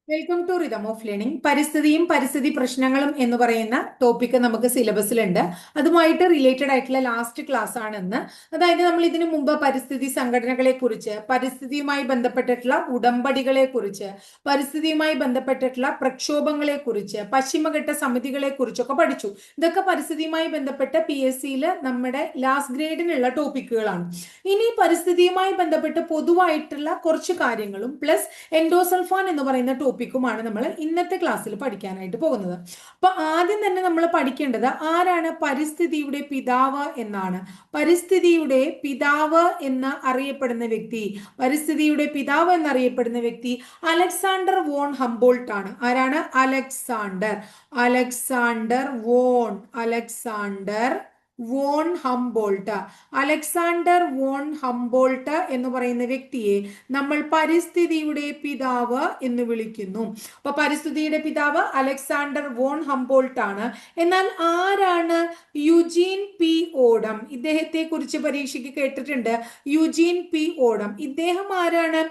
Welcome to rhythm of learning. പരിസ്ഥിതിയും പരിസ്ഥിതി പ്രശ്നങ്ങളും എന്ന് പറയുന്ന ടോപ്പിക്ക് നമുക്ക് സിലബസിലുണ്ട്. അതുമായിട്ട് റിലേറ്റഡ് ആയിട്ടുള്ള ലാസ്റ്റ് ക്ലാസ് ആണ് ഇന്ന്. അതായത് നമ്മൾ ഇതിനു മുമ്പ് പരിസ്ഥിതി സംഘടനകളെ കുറിച്ച്, പരിസ്ഥിതിയുമായി ബന്ധപ്പെട്ടിട്ടുള്ള ഉടമ്പടികളെ കുറിച്ച്, പരിസ്ഥിതിയുമായി ബന്ധപ്പെട്ടിട്ടുള്ള പ്രക്ഷോഭങ്ങളെ കുറിച്ച്, പശ്ചിമഘട്ട സമിതികളെ കുറിച്ചൊക്കെ പഠിച്ചു. ഇതൊക്കെ പരിസ്ഥിതിയുമായി ബന്ധപ്പെട്ട PSCയിൽ നമ്മുടെ ലാസ്റ്റ് ഗ്രേഡിനുള്ള ടോപ്പിക്കുകളാണ്. ഇനി പരിസ്ഥിതിയുമായി ബന്ധപ്പെട്ട് പൊതുവായിട്ടുള്ള കുറച്ച് കാര്യങ്ങളും പ്ലസ് എൻഡോസൾഫാൻ എന്ന് പറയുന്ന ടോപ്പിക്കുമാണ് നമ്മൾ ഇന്നത്തെ ക്ലാസ്സിൽ പഠിക്കാനായിട്ട് പോകുന്നത്. അപ്പൊ ആദ്യം തന്നെ നമ്മൾ പഠിക്കേണ്ടത് ആരാണ് പരിസ്ഥിതിയുടെ പിതാവ് എന്നാണ്. പരിസ്ഥിതിയുടെ പിതാവ് എന്ന് അറിയപ്പെടുന്ന വ്യക്തി, പരിസ്ഥിതിയുടെ പിതാവ് എന്നറിയപ്പെടുന്ന വ്യക്തി അലക്സാണ്ടർ വോൺ ഹംബോൾട്ട് ആണ്. ആരാണ്? Alexander von Humboldt. Alexander von Humboldt എന്ന് പറയുന്ന വ്യക്തിയെ നമ്മൾ പരിസ്ഥിതിയുടെ പിതാവ് എന്ന് വിളിക്കുന്നു. അപ്പൊ പരിസ്ഥിതിയുടെ പിതാവ് അലക്സാണ്ടർ വോൺ ഹംബോൾട്ട് ആണ്. എന്നാൽ ആരാണ് യുജീൻ പി ഓഡം? ഇദ്ദേഹത്തെ കുറിച്ച് പരീക്ഷയ്ക്ക് കേട്ടിട്ടുണ്ട്. യുജീൻ പി ഓഡം, ഇദ്ദേഹം ആരാണ്?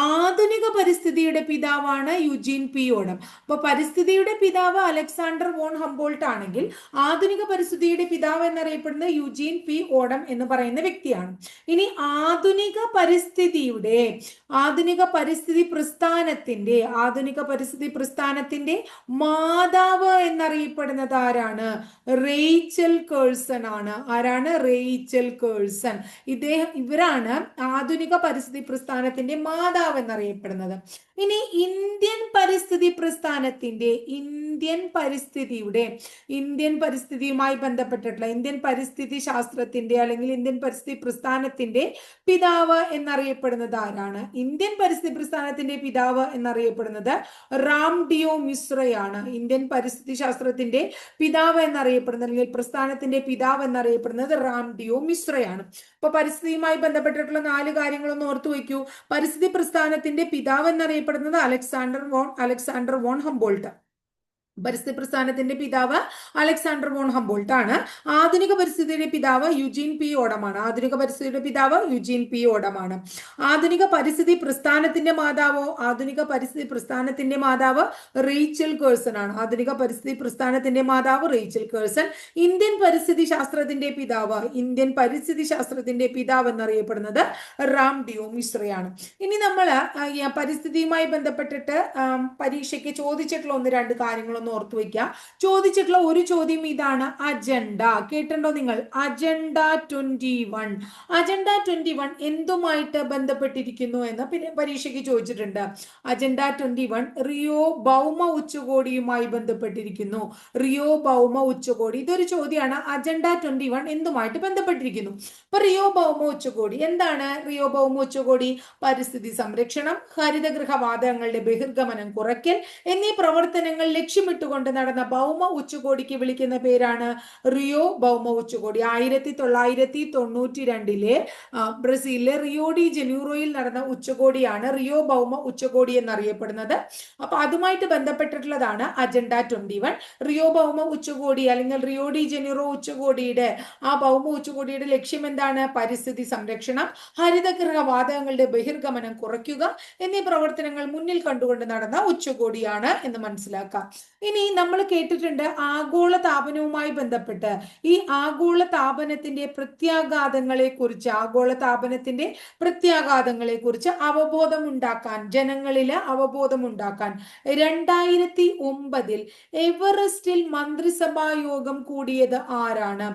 ആധുനിക പരിസ്ഥിതിയുടെ പിതാവാണ് യുജീൻ പി ഓഡം. അപ്പൊ പരിസ്ഥിതിയുടെ പിതാവ് അലക്സാണ്ടർ വോൺ ഹംബോൾട്ട് ആണെങ്കിൽ ആധുനിക പരിസ്ഥിതിയുടെ പിതാവ് എന്നറിയപ്പെടുന്നത് യുജീൻ പി ഓഡം എന്ന് പറയുന്ന വ്യക്തിയാണ്. ഇനി ആധുനിക പരിസ്ഥിതി പ്രസ്ഥാനത്തിന്റെ മാതാവ് എന്നറിയപ്പെടുന്നത് ആരാണ്? റേച്ചൽ കേഴ്സൺ ആണ്. ആരാണ്? Rachel Carson. ഇവരാണ് ആധുനിക പരിസ്ഥിതി പ്രസ്ഥാനത്തിന്റെ മാതാവ് എന്നറിയപ്പെടുന്നത്. ഇനി ഇന്ത്യൻ പരിസ്ഥിതിയുമായി ബന്ധപ്പെട്ടിട്ടുള്ള ഇന്ത്യൻ പരിസ്ഥിതി ശാസ്ത്രത്തിന്റെ അല്ലെങ്കിൽ ഇന്ത്യൻ പരിസ്ഥിതി പ്രസ്ഥാനത്തിന്റെ പിതാവ് എന്നറിയപ്പെടുന്നത് ആരാണ്? ഇന്ത്യൻ പരിസ്ഥിതി പ്രസ്ഥാനത്തിന്റെ പിതാവ് എന്നറിയപ്പെടുന്നത് റാംഡിയോ മിശ്രയാണ്. ഇന്ത്യൻ പരിസ്ഥിതി ശാസ്ത്രത്തിന്റെ പിതാവ് എന്നറിയപ്പെടുന്നത് അല്ലെങ്കിൽ പ്രസ്ഥാനത്തിന്റെ പിതാവ് എന്നറിയപ്പെടുന്നത് റാംഡിയോ മിശ്രയാണ്. അപ്പൊ പരിസ്ഥിതിയുമായി ബന്ധപ്പെട്ടിട്ടുള്ള 4 കാര്യങ്ങളൊന്ന് ഓർത്തു വയ്ക്കൂ. പരിസ്ഥിതി പ്രസ്ഥാനത്തിന്റെ പിതാവ് എന്നറിയപ്പെടുന്നത് അലക്സാണ്ടർ വോൺ ഹംബോൾട്ട്. പരിസ്ഥിതി പ്രസ്ഥാനത്തിന്റെ പിതാവ് അലക്സാണ്ടർ വോൺ ഹംബോൾട്ട് ആണ്. ആധുനിക പരിസ്ഥിതിയുടെ പിതാവ് യുജീൻ പി ഓഡമാണ്. ആധുനിക പരിസ്ഥിതി പ്രസ്ഥാനത്തിന്റെ മാതാവ് റേച്ചൽ കേഴ്സൺ ആണ്. ഇന്ത്യൻ പരിസ്ഥിതി ശാസ്ത്രത്തിന്റെ പിതാവ് എന്നറിയപ്പെടുന്നത് റാംഡിയോ മിശ്രയാണ്. ഇനി നമ്മൾ പരിസ്ഥിതിയുമായി ബന്ധപ്പെട്ടിട്ട് പരീക്ഷയ്ക്ക് ചോദിച്ചിട്ടുള്ള 1-2 കാര്യങ്ങളൊന്നും ഓർത്തു വയ്ക്കാം. ചോദിച്ചിട്ടുള്ള ഒരു ചോദ്യം ഇതാണ്. അജണ്ട കേട്ടിട്ടുണ്ടോ നിങ്ങൾ? അജണ്ട 21 എന്തുമായിട്ട് ബന്ധപ്പെട്ടിരിക്കുന്നു എന്ന് പരീക്ഷയ്ക്ക് ചോദിച്ചിട്ടുണ്ട്. അജണ്ട 21 റിയോ ഭൗമ ഉച്ചകോടിയുമായി ബന്ധപ്പെട്ടിരിക്കുന്നു. ഇതൊരു ചോദ്യമാണ്. അജണ്ട 21 എന്തുമായിട്ട് ബന്ധപ്പെട്ടിരിക്കുന്നു? അപ്പൊ റിയോ ഭൗമ ഉച്ചകോടി എന്താണ്? റിയോ ഭൗമ ഉച്ചകോടി പരിസ്ഥിതി സംരക്ഷണം, ഹരിതഗൃഹ വാതകങ്ങളുടെ ബഹിർഗമനം കുറയ്ക്കൽ എന്നീ പ്രവർത്തനങ്ങൾ ലക്ഷ്യമിട്ടുകൊണ്ട് നടന്ന ഭൗമ ഉച്ചകോടിക്ക് വിളിക്കുന്ന പേരാണ് റിയോ ഭൗമ ഉച്ചകോടി. 1992 ബ്രസീലിലെ റിയോ ഡി ജനീറോയിൽ നടന്ന ഉച്ചകോടിയാണ് റിയോ ഭൗമ ഉച്ചകോടി എന്നറിയപ്പെടുന്നത്. അപ്പൊ അതുമായിട്ട് ബന്ധപ്പെട്ടിട്ടുള്ളതാണ് അജണ്ട 21. റിയോ ഭൗമ ഉച്ചകോടി അല്ലെങ്കിൽ റിയോ ഡി ജനീറോ ഉച്ചകോടിയുടെ ഭൗമ ഉച്ചകോടിയുടെ ലക്ഷ്യം എന്താണ്? പരിസ്ഥിതി സംരക്ഷണം, ഹരിതഗൃഹ വാതകങ്ങളുടെ ബഹിർഗമനം കുറയ്ക്കുക എന്നീ പ്രവർത്തനങ്ങൾ മുന്നിൽ കണ്ടുകൊണ്ട് നടന്ന ഉച്ചകോടിയാണ് എന്ന് മനസ്സിലാക്കാം. ഇനി നമ്മൾ കേട്ടിട്ടുണ്ട് ആഗോള താപനവുമായി ബന്ധപ്പെട്ട് ഈ ആഗോള താപനത്തിന്റെ പ്രത്യാഘാതങ്ങളെ കുറിച്ച് ജനങ്ങളില് അവബോധമുണ്ടാക്കാൻ 2009 എവറസ്റ്റിൽ മന്ത്രിസഭാ യോഗം കൂടിയത് ആരാണ്?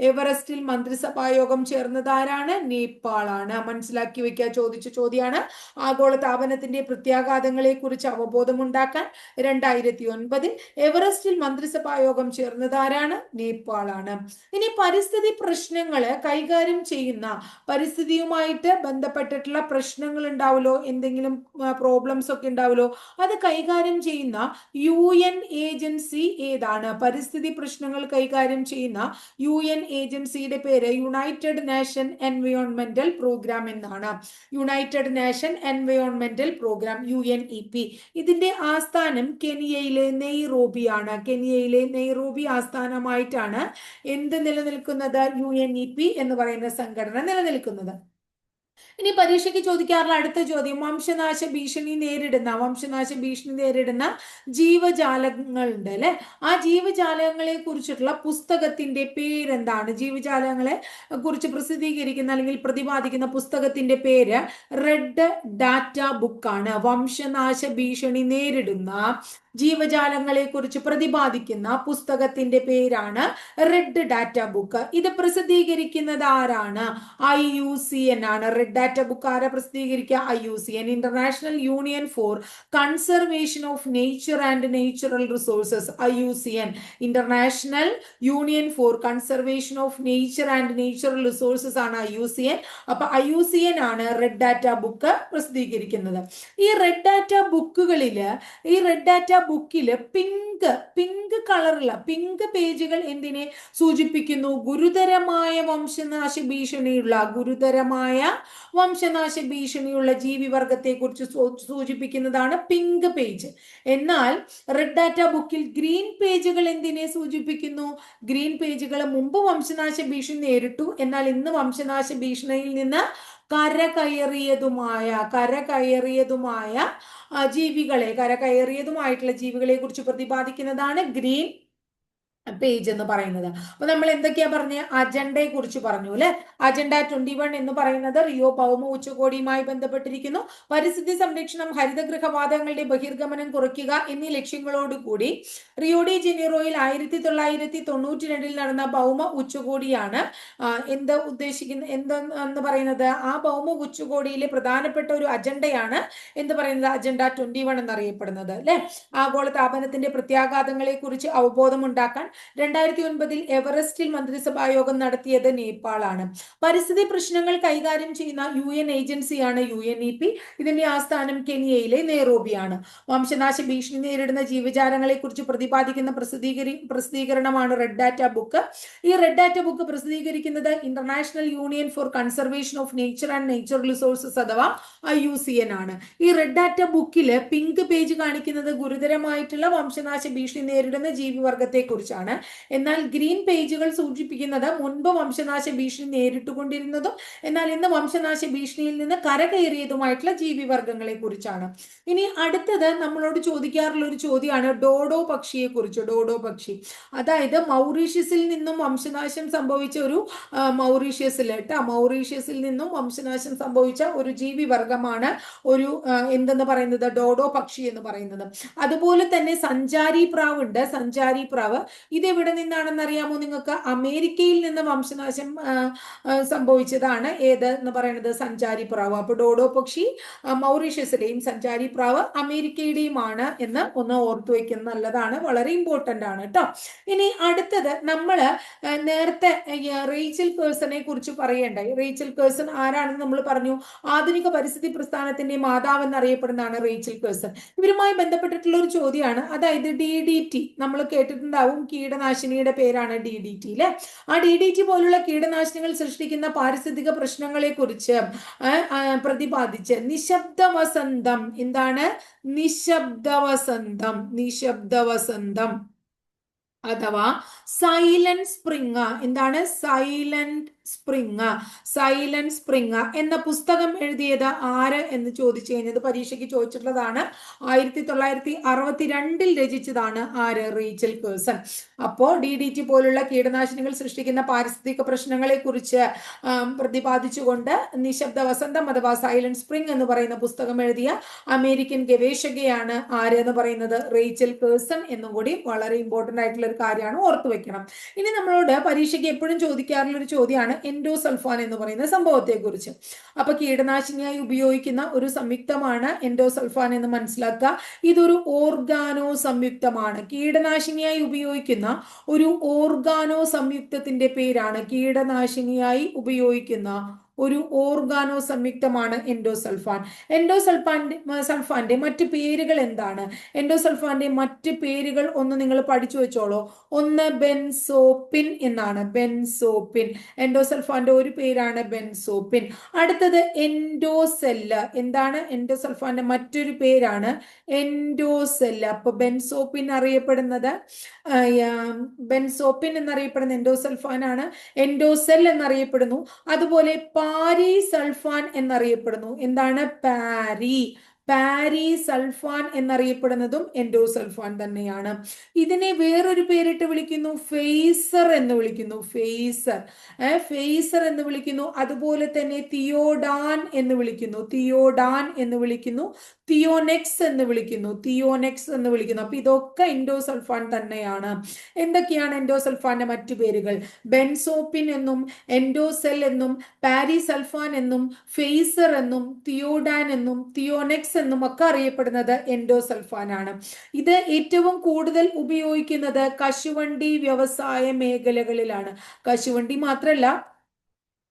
എവറസ്റ്റിൽ മന്ത്രിസഭാ യോഗം ചേർന്നത് ആരാണ്? നേപ്പാളാണ്. മനസ്സിലാക്കി വെക്കുക. ചോദിച്ച ചോദ്യമാണ്. ആഗോള താപനത്തിന്റെ പ്രത്യാഘാതങ്ങളെ കുറിച്ച് അവബോധമുണ്ടാക്കാൻ 2009 എവറസ്റ്റിൽ മന്ത്രിസഭാ യോഗം ചേർന്നത് ആരാണ്? നേപ്പാളാണ്. ഇനി പരിസ്ഥിതി പ്രശ്നങ്ങള് കൈകാര്യം ചെയ്യുന്ന, പരിസ്ഥിതിയുമായിട്ട് ബന്ധപ്പെട്ടിട്ടുള്ള പ്രശ്നങ്ങൾ ഉണ്ടാവുമല്ലോ, എന്തെങ്കിലും പ്രോബ്ലംസ് ഒക്കെ ഉണ്ടാവുമല്ലോ, അത് കൈകാര്യം ചെയ്യുന്ന UN ഏജൻസി ഏതാണ്? പരിസ്ഥിതി പ്രശ്നങ്ങൾ കൈകാര്യം ചെയ്യുന്ന UN ഏജൻസിയുടെ പേര് യുണൈറ്റഡ് നേഷൻ എൻവയോൺമെന്റൽ പ്രോഗ്രാം എന്നാണ്. യുണൈറ്റഡ് നേഷൻ എൻവയോൺമെന്റൽ പ്രോഗ്രാം UNEP. ഇതിന്റെ ആസ്ഥാനം കെനിയയിലെ നെയ്റോബി ആസ്ഥാനമായിട്ടാണ് എന്ത് നിലനിൽക്കുന്നത്? UNEP എന്ന് പറയുന്ന സംഘടന നിലനിൽക്കുന്നത്. ഇനി പരീക്ഷയ്ക്ക് ചോദിക്കാറുള്ള അടുത്ത ചോദ്യം, വംശനാശ ഭീഷണി നേരിടുന്ന ജീവജാലങ്ങളുണ്ട് അല്ലെ. ആ ജീവജാലങ്ങളെ കുറിച്ചിട്ടുള്ള പുസ്തകത്തിന്റെ പേരെന്താണ്? ജീവജാലങ്ങളെ കുറിച്ച് പ്രസിദ്ധീകരിക്കുന്ന അല്ലെങ്കിൽ പ്രതിപാദിക്കുന്ന പുസ്തകത്തിന്റെ പേര് റെഡ് ഡാറ്റ ബുക്കാണ്. വംശനാശ ഭീഷണി നേരിടുന്ന ജീവജാലങ്ങളെ കുറിച്ച് പ്രതിപാദിക്കുന്ന പുസ്തകത്തിന്റെ പേരാണ് റെഡ് ഡാറ്റ ബുക്ക്. ഇത് പ്രസിദ്ധീകരിക്കുന്നത് ആരാണ്? IUCN ആണ്. റെഡ് ഡാറ്റ ബുക്ക് ആരാ പ്രസിദ്ധീകരിക്കുക? IUCN, international union for conservation of nature and natural resources. IUCN, international union for conservation of nature and natural resources ആണ് IUCN. അപ്പൊ IUCN ആണ് റെഡ് ഡാറ്റ ബുക്ക് പ്രസിദ്ധീകരിക്കുന്നത്. ഈ റെഡ് ഡാറ്റ ബുക്കില് pink കളറുള്ള pink പേജുകൾ എന്തിനെ സൂചിപ്പിക്കുന്നു? ഗുരുതരമായ വംശനാശ ഭീഷണിയുള്ള ജീവിവർഗത്തെ കുറിച്ച് സൂചിപ്പിക്കുന്നതാണ് പിങ്ക് പേജ്. എന്നാൽ റെഡ് ഡാറ്റ ബുക്കിൽ ഗ്രീൻ പേജുകൾ എന്തിനെ സൂചിപ്പിക്കുന്നു? ഗ്രീൻ പേജുകൾ മുമ്പ് വംശനാശ ഭീഷണി നേരിട്ടു, എന്നാൽ ഇന്ന് വംശനാശ ഭീഷണിയിൽ നിന്ന് കരകയറിയതുമായിട്ടുള്ള ജീവികളെ കുറിച്ച് പ്രതിപാദിക്കുന്നതാണ് ഗ്രീൻ പേജ് എന്ന് പറയുന്നത്. അപ്പൊ നമ്മൾ എന്തൊക്കെയാ പറഞ്ഞ? അജണ്ടയെ കുറിച്ച് പറഞ്ഞു അല്ലെ. അജണ്ട 21 എന്ന് പറയുന്നത് റിയോ ഭൗമ ഉച്ചകോടിയുമായി ബന്ധപ്പെട്ടിരിക്കുന്നു. പരിസ്ഥിതി സംരക്ഷണം, ഹരിതഗൃഹവാതകങ്ങളുടെ ബഹിർഗമനം കുറയ്ക്കുക എന്നീ ലക്ഷ്യങ്ങളോടുകൂടി റിയോ ഡി ജനീറോയിൽ 1992 നടന്ന ഭൗമ ഉച്ചകോടിയാണ് എന്തെന്ന് പറയുന്നത്. ആ ഭൗമ ഉച്ചകോടിയിലെ പ്രധാനപ്പെട്ട ഒരു അജണ്ടയാണ് എന്ത് പറയുന്നത്? അജണ്ട 21 എന്നറിയപ്പെടുന്നത് അല്ലെ. ആഗോള താപനത്തിന്റെ പ്രത്യാഘാതങ്ങളെ കുറിച്ച് അവബോധം ഉണ്ടാക്കാൻ 2009 എവറസ്റ്റിൽ മന്ത്രിസഭാ യോഗം നടത്തിയത് നേപ്പാളാണ്. പരിസ്ഥിതി പ്രശ്നങ്ങൾ കൈകാര്യം ചെയ്യുന്ന UN ഏജൻസിയാണ് UNEP. ഇതിന്റെ ആസ്ഥാനം കെനിയയിലെ നെയ്റോബിയാണ്. വംശനാശ ഭീഷണി നേരിടുന്ന ജീവജാലങ്ങളെ കുറിച്ച് പ്രതിപാദിക്കുന്ന പ്രസിദ്ധീകരണമാണ് റെഡ് ഡാറ്റ ബുക്ക്. ഈ റെഡ് ഡാറ്റ ബുക്ക് പ്രസിദ്ധീകരിക്കുന്നത് international union for conservation of nature and natural resources അഥവാ IUCN ആണ്. ഈ റെഡ് ഡാറ്റ ബുക്കില് പിങ്ക് പേജ് കാണിക്കുന്നത് ഗുരുതരമായിട്ടുള്ള വംശനാശ ഭീഷണി നേരിടുന്ന ജീവിവർഗത്തെ കുറിച്ചാണ്. എന്നാൽ ഗ്രീൻ പേജുകൾ സൂചിപ്പിക്കുന്നത് മുൻപ് വംശനാശ ഭീഷണി നേരിട്ടുകൊണ്ടിരുന്നതും എന്നാൽ ഇന്ന് വംശനാശ ഭീഷണിയിൽ നിന്ന് കരകയറിയതുമായിട്ടുള്ള ജീവിവർഗങ്ങളെ കുറിച്ചാണ്. ഇനി അടുത്തത് നമ്മളോട് ചോദിക്കാറുള്ള ഒരു ചോദ്യമാണ് ഡോഡോ പക്ഷിയെ കുറിച്ച്. ഡോഡോ പക്ഷി, അതായത് മൗറീഷ്യസിൽ നിന്നും വംശനാശം സംഭവിച്ച ഒരു ജീവിവർഗമാണ് എന്തെന്ന് പറയുന്നത്? ഡോഡോ പക്ഷി എന്ന് പറയുന്നത്. അതുപോലെ തന്നെ സഞ്ചാരി പ്രാവ് ഉണ്ട്. സഞ്ചാരി പ്രാവ് ഇതെവിടെ നിന്നാണെന്ന് അറിയാമോ നിങ്ങൾക്ക്? അമേരിക്കയിൽ നിന്ന് വംശനാശം സംഭവിച്ചതാണ് എന്ന് പറയുന്നത് സഞ്ചാരി പ്രാവ്. അപ്പൊ ഡോഡോ പക്ഷി മൗറീഷ്യസിലെയും സഞ്ചാരി പ്രാവ് അമേരിക്കയുടെയുമാണ് എന്ന് ഒന്ന് ഓർത്തു വയ്ക്കുന്നത് നല്ലതാണ്, വളരെ ഇമ്പോർട്ടന്റ് ആണ് കേട്ടോ. ഇനി അടുത്തത് നമ്മള് നേരത്തെ റേച്ചൽ കേഴ്സനെ കുറിച്ച് പറയണ്ടായി. റേച്ചൽ കേഴ്സൺ ആരാണെന്ന് നമ്മൾ പറഞ്ഞു. ആധുനിക പരിസ്ഥിതി പ്രസ്ഥാനത്തിന്റെ മാതാവ് എന്നറിയപ്പെടുന്നതാണ് റേച്ചൽ കേഴ്സൺ. ഇവരുമായി ബന്ധപ്പെട്ടിട്ടുള്ള ഒരു ചോദ്യമാണ്, അതായത് DDT നമ്മൾ കേട്ടിട്ടുണ്ടാവും. കീടനാശിനിയുടെ പേരാണ് DDT അല്ലെ. ആ DDT പോലുള്ള കീടനാശിനികൾ സൃഷ്ടിക്കുന്ന പാരിസ്ഥിതിക പ്രശ്നങ്ങളെ കുറിച്ച് പ്രതിപാദിച്ച് നിശബ്ദവസന്തം. എന്താണ് നിശബ്ദവസന്തം അഥവാ സൈലന്റ് സ്പ്രിംഗ്. എന്താണ് സൈലന്റ് സ്പ്രിംഗ് എന്ന പുസ്തകം എഴുതിയത് ആര് എന്ന് ചോദിച്ചു കഴിഞ്ഞത് പരീക്ഷയ്ക്ക് ചോദിച്ചിട്ടുള്ളതാണ്. 1962 രചിച്ചതാണ് ആര്? Rachel Carson. അപ്പോ DDT പോലുള്ള കീടനാശിനികൾ സൃഷ്ടിക്കുന്ന പാരിസ്ഥിതിക പ്രശ്നങ്ങളെ കുറിച്ച് പ്രതിപാദിച്ചുകൊണ്ട് നിശബ്ദ വസന്തം അഥവാ സൈലന്റ് സ്പ്രിംഗ് എന്ന് പറയുന്ന പുസ്തകം എഴുതിയ അമേരിക്കൻ ഗവേഷകയാണ് ആര് എന്ന് പറയുന്നത്? റേച്ചൽ കേഴ്സൺ എന്നും കൂടി വളരെ ഇമ്പോർട്ടന്റ് ആയിട്ടുള്ള ഒരു കാര്യമാണ്, ഓർത്തു വെക്കണം. ഇനി നമ്മളോട് പരീക്ഷയ്ക്ക് എപ്പോഴും ചോദിക്കാറുള്ള ഒരു ചോദ്യമാണ് എൻഡോസൾഫാൻ എന്ന് പറയുന്ന സംഭവത്തെ കുറിച്ച്. അപ്പൊ കീടനാശിനിയായി ഉപയോഗിക്കുന്ന ഒരു സംയുക്തമാണ് എൻഡോസൾഫാൻ എന്ന് മനസ്സിലാക്കുക. ഇതൊരു ഓർഗാനോ സംയുക്തമാണ്. കീടനാശിനിയായി ഉപയോഗിക്കുന്ന ഒരു ഓർഗാനോ സംയുക്തത്തിന്റെ പേരാണ് ഒരു ഓർഗാനോ സംയുക്തമാണ് എൻഡോസൾഫാൻ. സൾഫാന്റെ മറ്റ് പേരുകൾ എന്താണ്? എൻഡോസൾഫാന്റെ മറ്റ് പേരുകൾ ഒന്ന് നിങ്ങൾ പഠിച്ചു വെച്ചോളൂ. ഒന്ന് ബെൻസോപ്പിൻ എന്നാണ്. എൻഡോസൾഫാന്റെ ഒരു പേരാണ് ബെൻസോപ്പിൻ. അടുത്തത് എൻഡോസെല്ല്. എന്താണ്? എൻഡോസൾഫാന്റെ മറ്റൊരു പേരാണ് എൻഡോസെല്ല്. അപ്പൊ ബെൻസോപ്പിൻ എന്നറിയപ്പെടുന്ന എൻഡോസൾഫാൻ ആണ്. എൻഡോസെൽ എന്നറിയപ്പെടുന്നു. അതുപോലെ പാരിസൾഫാൻ എന്നറിയപ്പെടുന്നു. എന്താണ്? പാരിസൾഫാൻ എന്നറിയപ്പെടുന്നതും എൻഡോസൾഫാൻ തന്നെയാണ്. ഇതിനെ വേറൊരു പേരിട്ട് വിളിക്കുന്നു, ഫേസർ എന്ന് വിളിക്കുന്നു. ഫേസർ എന്ന് വിളിക്കുന്നു. അതുപോലെ തന്നെ തിയോഡാൻ എന്ന് വിളിക്കുന്നു. തിയോനെക്സ് എന്ന് വിളിക്കുന്നു. അപ്പൊ ഇതൊക്കെ എൻഡോസൾഫാൻ തന്നെയാണ്. എന്തൊക്കെയാണ് എൻഡോസൾഫാന്റെ മറ്റു പേരുകൾ? ബെൻസോപ്പിൻ എന്നും, എൻഡോസെൽ എന്നും, പാരിസൾഫാൻ എന്നും, ഫേസർ എന്നും, തിയോഡാൻ എന്നും, തിയോനെക്സ് എന്നും ഒക്കെ അറിയപ്പെടുന്നത് എൻഡോസൾഫാൻ ആണ്. ഇത് ഏറ്റവും കൂടുതൽ ഉപയോഗിക്കുന്നത് കശുവണ്ടി വ്യവസായ മേഖലകളിലാണ്. കശുവണ്ടി മാത്രമല്ല,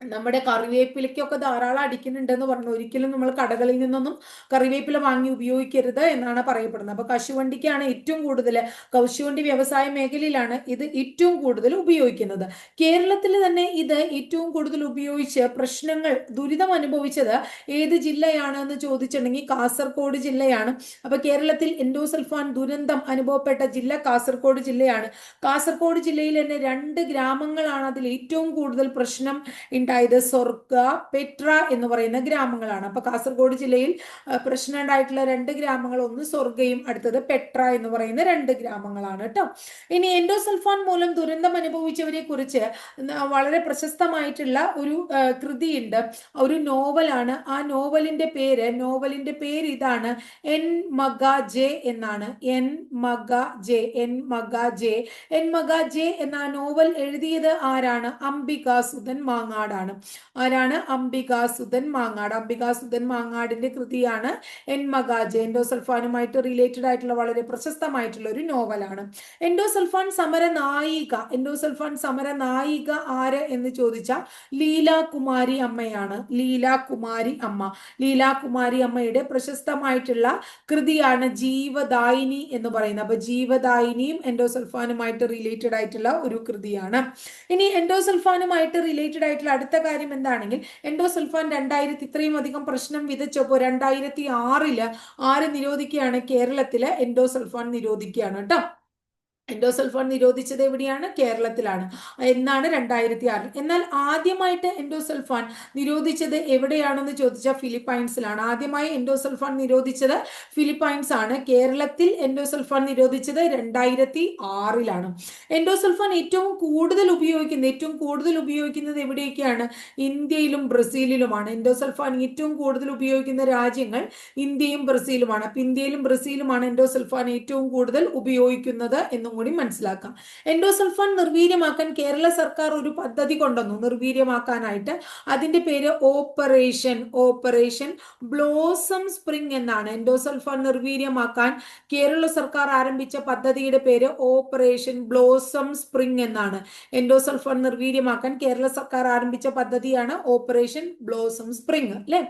നമ്മുടെ കറിവേപ്പിലയ്ക്കൊക്കെ ധാരാളം അടിക്കുന്നുണ്ടെന്ന് പറഞ്ഞു. ഒരിക്കലും നമ്മൾ കടകളിൽ നിന്നൊന്നും കറിവേപ്പില വാങ്ങി ഉപയോഗിക്കരുത് എന്നാണ് പറയപ്പെടുന്നത്. അപ്പൊ കശുവണ്ടിക്കാണ് ഏറ്റവും കൂടുതൽ, കശുവണ്ടി വ്യവസായ മേഖലയിലാണ് ഇത് ഏറ്റവും കൂടുതൽ ഉപയോഗിക്കുന്നത്. കേരളത്തിൽ തന്നെ ഇത് ഏറ്റവും കൂടുതൽ ഉപയോഗിച്ച് പ്രശ്നങ്ങൾ, ദുരിതം അനുഭവിച്ചത് ഏത് ജില്ലയാണ് എന്ന് ചോദിച്ചിട്ടുണ്ടെങ്കിൽ കാസർഗോഡ് ജില്ലയാണ്. അപ്പൊ കേരളത്തിൽ എൻഡോസൾഫാൻ ദുരന്തം അനുഭവപ്പെട്ട ജില്ല കാസർഗോഡ് ജില്ലയാണ്. കാസർഗോഡ് ജില്ലയിൽ തന്നെ 2 ഗ്രാമങ്ങളാണ് അതിൽ ഏറ്റവും കൂടുതൽ പ്രശ്നം ഉണ്ടായത്. സ്വർഗ, പെട്ര എന്ന് പറയുന്ന ഗ്രാമങ്ങളാണ്. അപ്പൊ കാസർഗോഡ് ജില്ലയിൽ പ്രശ്നം ഉണ്ടായിട്ടുള്ള 2 ഗ്രാമങ്ങൾ, ഒന്ന് സ്വർഗയും അടുത്തത് പെട്ര എന്ന് പറയുന്ന 2 ഗ്രാമങ്ങളാണ് കേട്ടോ. ഇനി എൻഡോസൾഫാൻ മൂലം ദുരന്തം അനുഭവിച്ചവരെ കുറിച്ച് വളരെ പ്രശസ്തമായിട്ടുള്ള ഒരു കൃതിയുണ്ട്, ഒരു നോവലാണ്. ആ നോവലിന്റെ പേര് ഇതാണ്, എൻ മഗ ജെ എന്നാണ്. എൻ മഗ ജെ എന്ന നോവൽ എഴുതിയത് ആരാണ്? അംബികാസുധൻ മാങ്ങാട് ആണ്. ആരാണ്? അംബികാസുധൻ മാങ്ങാടിന്റെ കൃതിയാണ് എൻ മഗാജെ. എൻഡോസൾഫാനുമായിട്ട് റിലേറ്റഡ് ആയിട്ടുള്ള വളരെ പ്രശസ്തമായിട്ടുള്ള ഒരു നോവലാണ്. എൻഡോസൾഫാൻ സമര നായിക ആര് എന്ന് ചോദിച്ചാൽ ലീലാകുമാരി അമ്മയാണ്. ലീലാകുമാരി അമ്മയുടെ പ്രശസ്തമായിട്ടുള്ള കൃതിയാണ് ജീവദായിനി എന്ന് പറയുന്നത്. അപ്പൊ ജീവദായിനിയും എൻഡോസൾഫാനുമായിട്ട് റിലേറ്റഡ് ആയിട്ടുള്ള ഒരു കൃതിയാണ്. ഇനി എൻഡോസൾഫാനുമായിട്ട് റിലേറ്റഡ് ആയിട്ടുള്ള അടുത്ത കാര്യം എന്താണെങ്കിൽ, എൻഡോസൾഫാൻ 2000 ഇത്രയും അധികം പ്രശ്നം വിതച്ചപ്പോൾ 2006 ആര് നിരോധിക്കുകയാണ്? കേരളത്തിലെ എൻഡോസൾഫാൻ നിരോധിക്കുകയാണ് കേട്ടോ. എൻഡോസൾഫാൻ നിരോധിച്ചത് എവിടെയാണ്? കേരളത്തിലാണ്. എന്നാണ്? 2006. എന്നാൽ ആദ്യമായിട്ട് എൻഡോസൾഫാൻ നിരോധിച്ചത് എവിടെയാണെന്ന് ചോദിച്ചാൽ ഫിലിപ്പൈൻസിലാണ്. ആദ്യമായി എൻഡോസൾഫാൻ നിരോധിച്ചത് ഫിലിപ്പൈൻസ് ആണ്. കേരളത്തിൽ എൻഡോസൾഫാൻ നിരോധിച്ചത് 2006. എൻഡോസൾഫാൻ ഏറ്റവും കൂടുതൽ ഉപയോഗിക്കുന്നത് എവിടെയൊക്കെയാണ്? ഇന്ത്യയിലും ബ്രസീലിലുമാണ്. എൻഡോസൾഫാൻ ഏറ്റവും കൂടുതൽ ഉപയോഗിക്കുന്ന രാജ്യങ്ങൾ ഇന്ത്യയും ബ്രസീലുമാണ്. അപ്പൊ ഇന്ത്യയിലും ബ്രസീലുമാണ് എൻഡോസൾഫാൻ ഏറ്റവും കൂടുതൽ ഉപയോഗിക്കുന്നത് എന്നും കൂടി മനസ്സിലാക്കാം. എൻഡോസൾഫാൻ നിർവീര്യമാക്കാൻ കേരള സർക്കാർ ഒരു പദ്ധതി കൊണ്ടുവന്നു നിർവീര്യമാക്കാനായിട്ട്. അതിന്റെ പേര് ഓപ്പറേഷൻ ബ്ലോസം സ്പ്രിംഗ് എന്നാണ്. എൻഡോസൾഫാൻ നിർവീര്യമാക്കാൻ കേരള സർക്കാർ ആരംഭിച്ച പദ്ധതിയുടെ പേര് ഓപ്പറേഷൻ ബ്ലോസം സ്പ്രിംഗ് എന്നാണ്. എൻഡോസൾഫാൻ നിർവീര്യമാക്കാൻ കേരള സർക്കാർ ആരംഭിച്ച പദ്ധതിയാണ് ഓപ്പറേഷൻ ബ്ലോസം സ്പ്രിംഗ് അല്ലെ.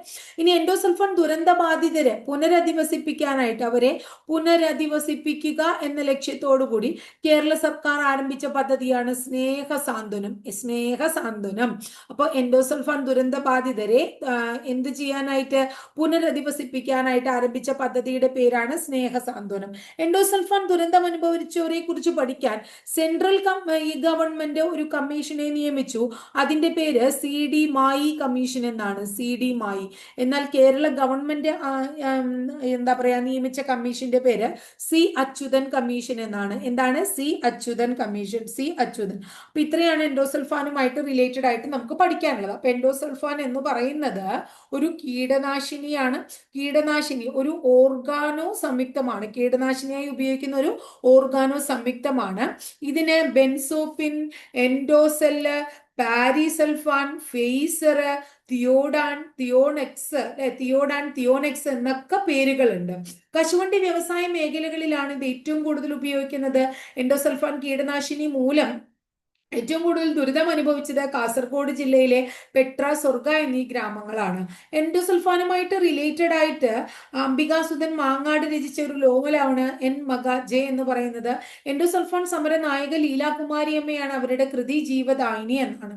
ഇനി എൻഡോസൾഫാൻ ദുരന്ത ബാധിതരെ പുനരധിവസിപ്പിക്കാനായിട്ട്, അവരെ പുനരധിവസിപ്പിക്കുക എന്ന ലക്ഷ്യത്തോടു കൂടി കേരള സർക്കാർ ആരംഭിച്ച പദ്ധതിയാണ് സ്നേഹസാന്ത്വനം. അപ്പോൾ എൻഡോസൾഫാൻ ദുരന്ത ബാധിതരെ എന്ത് ചെയ്യാനായിട്ട്? പുനരധിവസിപ്പിക്കാനായിട്ട് ആരംഭിച്ച പദ്ധതിയുടെ പേരാണ് സ്നേഹസാന്ത്വനം. എൻഡോസൾഫാൻ ദുരന്തം അനുഭവിച്ചവരെ കുറിച്ച് പഠിക്കാൻ സെൻട്രൽ ഗവൺമെന്റ് ഒരു കമ്മീഷനെ നിയമിച്ചു. അതിന്റെ പേര് CD മായി കമ്മീഷൻ എന്നാണ്. CD മായി. എന്നാൽ കേരള ഗവൺമെന്റ് നിയമിച്ച കമ്മീഷന്റെ പേര് C അച്യുതൻ കമ്മീഷൻ എന്നാണ്. എന്താണ്? C Achuthan commission. അപ്പൊ ഇത്രയാണ് എൻഡോസൾഫാനുമായിട്ട് റിലേറ്റഡ് ആയിട്ട് നമുക്ക് പഠിക്കാനുള്ളത്. അപ്പൊ എൻഡോസൾഫാൻ എന്ന് പറയുന്നത് ഒരു കീടനാശിനിയാണ്. ഒരു ഓർഗാനോ സംയുക്തമാണ്. കീടനാശിനിയായി ഉപയോഗിക്കുന്ന ഒരു ഓർഗാനോ സംയുക്തമാണ്. ഇതിന് ബെൻസോപ്പിൻ, എൻഡോസെല്ല്, പാരിസൾഫാൻ, ഫേസർ, തിയോനെക്സ് എന്നൊക്കെ പേരുകളുണ്ട്. കശുവണ്ടി വ്യവസായ മേഖലകളിലാണ് ഇത് ഏറ്റവും കൂടുതൽ ഉപയോഗിക്കുന്നത്. എൻഡോസൾഫാൻ കീടനാശിനി മൂലം ഏറ്റവും കൂടുതൽ ദുരിതം അനുഭവിച്ചത് കാസർഗോഡ് ജില്ലയിലെ പെട്ര, സ്വർഗ എന്നീ ഗ്രാമങ്ങളാണ്. എൻഡോസൾഫാനുമായിട്ട് റിലേറ്റഡ് ആയിട്ട് അംബികാസുധൻ മാങ്ങാട് രചിച്ച ഒരു നോവലാണ് എൻ മഗ ജെ എന്ന് പറയുന്നത്. എൻഡോസൾഫാൻ സമര നായക ലീലാകുമാരി അമ്മയാണ്. അവരുടെ കൃതി ജീവദായിനി എന്നാണ്.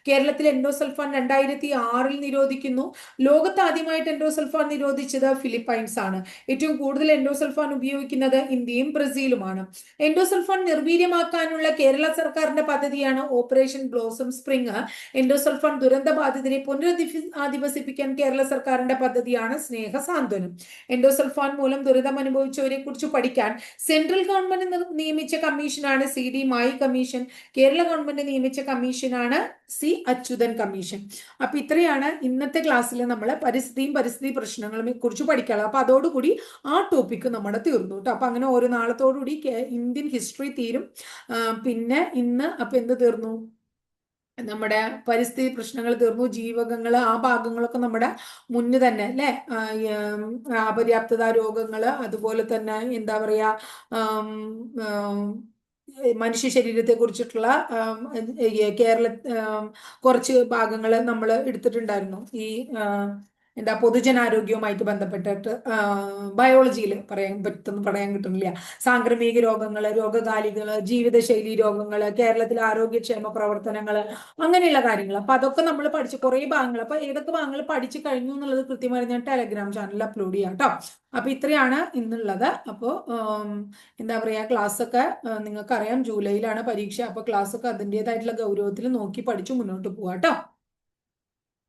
കേരളത്തിൽ എൻഡോസൾഫാൻ 2006 നിരോധിക്കുന്നു. ലോകത്ത് ആദ്യമായിട്ട് എൻഡോസൾഫാൻ നിരോധിച്ചത് ഫിലിപ്പൈൻസ് ആണ്. ഏറ്റവും കൂടുതൽ എൻഡോസൾഫാൻ ഉപയോഗിക്കുന്നത് ഇന്ത്യയും ബ്രസീലുമാണ്. എൻഡോസൾഫാൻ നിർവീര്യമാക്കാനുള്ള കേരള സർക്കാരിന്റെ പദ്ധതിയാണ് പദ്ധതിയാണ് ഓപ്പറേഷൻ ബ്ലോസം സ്പ്രിംഗ്. എൻഡോസൾഫാൻ ദുരന്ത ബാധിതരെ പുനരധിവസിപ്പിക്കാൻ കേരള സർക്കാരിന്റെ പദ്ധതിയാണ് സ്നേഹ സാന്ത്വനം. എൻഡോസൾഫാൻ മൂലം ദുരിതം അനുഭവിച്ചവരെ കുറിച്ച് പഠിക്കാൻ സെൻട്രൽ ഗവൺമെന്റ് നിയമിച്ച കമ്മീഷനാണ് CD മായി കമ്മീഷൻ. കേരള ഗവൺമെന്റ് നിയമിച്ച കമ്മീഷനാണ് C അച്യുതൻ കമ്മീഷൻ. അപ്പൊ ഇത്രയാണ് ഇന്നത്തെ ക്ലാസ്സിൽ നമ്മൾ പരിസ്ഥിതിയും പരിസ്ഥിതി പ്രശ്നങ്ങളും കുറിച്ച് പഠിക്കാനുള്ളത്. അപ്പൊ അതോടുകൂടി ആ ടോപ്പിക്ക് നമ്മുടെ തീർന്നു കേട്ടോ. അപ്പൊ അങ്ങനെ ഒരു നാളത്തോടുകൂടി ഇന്ത്യൻ ഹിസ്റ്ററി തീരും. പിന്നെ ഇന്ന് അപ്പൊ എന്ത് തീർന്നു? നമ്മുടെ പരിസ്ഥിതി പ്രശ്നങ്ങൾ തീർന്നു. ജീവകങ്ങൾ ആ ഭാഗങ്ങളൊക്കെ നമ്മുടെ മുന്നിൽ തന്നെ അല്ലെ. അപര്യാപ്തത രോഗങ്ങള്, അതുപോലെ തന്നെ എന്താ പറയാ, മനുഷ്യ ശരീരത്തെ കുറിച്ചിട്ടുള്ള കേരള കുറച്ച് ഭാഗങ്ങൾ നമ്മൾ എടുത്തിട്ടുണ്ടായിരുന്നു. ഈ എന്താ പൊതുജനാരോഗ്യവുമായിട്ട് ബന്ധപ്പെട്ടിട്ട് ബയോളജിയിൽ പറയാൻ കിട്ടുന്നില്ല. സാംക്രമിക രോഗങ്ങള്, രോഗകാലികള്, ജീവിതശൈലി രോഗങ്ങള്, കേരളത്തിലെ ആരോഗ്യക്ഷേമ പ്രവർത്തനങ്ങള്, അങ്ങനെയുള്ള കാര്യങ്ങൾ. അപ്പൊ അതൊക്കെ നമ്മൾ പഠിച്ചു കുറെ ഭാഗങ്ങൾ. അപ്പൊ ഏതൊക്കെ ഭാഗങ്ങൾ പഠിച്ചു കഴിഞ്ഞു എന്നുള്ളത് കൃത്യമായി ഞാൻ ടെലഗ്രാം ചാനലിൽ അപ്ലോഡ് ചെയ്യാം കേട്ടോ. അപ്പൊ ഇത്രയാണ് ഇന്നുള്ളത്. അപ്പോൾ എന്താ പറയാ, ക്ലാസ് ഒക്കെ നിങ്ങൾക്കറിയാം ജൂലൈയിലാണ് പരീക്ഷ. അപ്പൊ ക്ലാസ് ഒക്കെ അതിൻ്റെതായിട്ടുള്ള ഗൗരവത്തിൽ നോക്കി പഠിച്ചു മുന്നോട്ട് പോവാ കേട്ടോ.